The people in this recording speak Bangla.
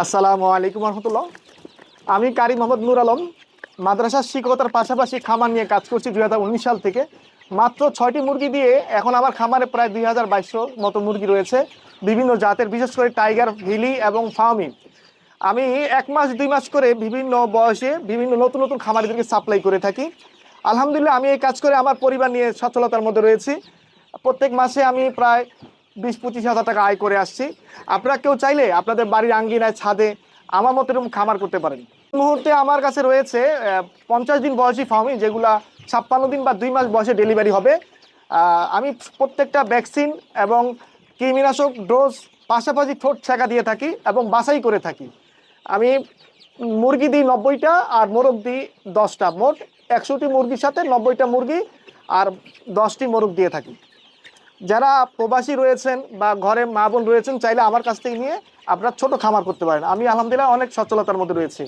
আসসালামু আলাইকুম রহমতুল্লাহ। আমি কারি মোহাম্মদ নূর আলম। মাদ্রাসার শিক্ষকতার পাশাপাশি খামার নিয়ে কাজ করছি 2019 সাল থেকে। মাত্র 6টি মুরগি দিয়ে এখন আমার খামারে প্রায় 2200 মতো মুরগি রয়েছে, বিভিন্ন জাতের, বিশেষ করে টাইগার, ভিলি এবং ফার্মি। আমি 1 মাস 2 মাস করে বিভিন্ন বয়সে বিভিন্ন নতুন নতুন খামারিদেরকে সাপ্লাই করে থাকি। আলহামদুলিল্লাহ, আমি এই কাজ করে আমার পরিবার নিয়ে সচ্ছলতার মধ্যে রয়েছি। প্রত্যেক মাসে আমি প্রায় 20-25 হাজার টাকা আয় করে আসছি। আপনারা কেউ চাইলে আপনাদের বাড়ির আঙ্গিনায়, ছাদে আমার মতো এরকম খামার করতে পারেন। এই মুহূর্তে আমার কাছে রয়েছে 50 দিন বয়সী ফার্মি, যেগুলা 56 দিন বা 2 মাস বয়সে ডেলিভারি হবে। আমি প্রত্যেকটা ভ্যাকসিন এবং কৃমিনাশক ডোজ, পাশাপাশি ঠোঁট ছেঁকা দিয়ে থাকি এবং বাছাই করে থাকি। আমি মুরগি দিই 90টা আর মোরগ দিই 10টা। মোট 100টি মুরগির সাথে 90টা মুরগি আর 10টি মোরগ দিয়ে থাকি। যারা প্রবাসী রয়েছেন বা ঘরে মা বোন রয়েছেন, চাইলে আমার কাছ থেকে নিয়ে আপনারা ছোট খামার করতে পারেন। আমি আলহামদুলিল্লাহ অনেক সচ্ছলতার মধ্যে রয়েছি।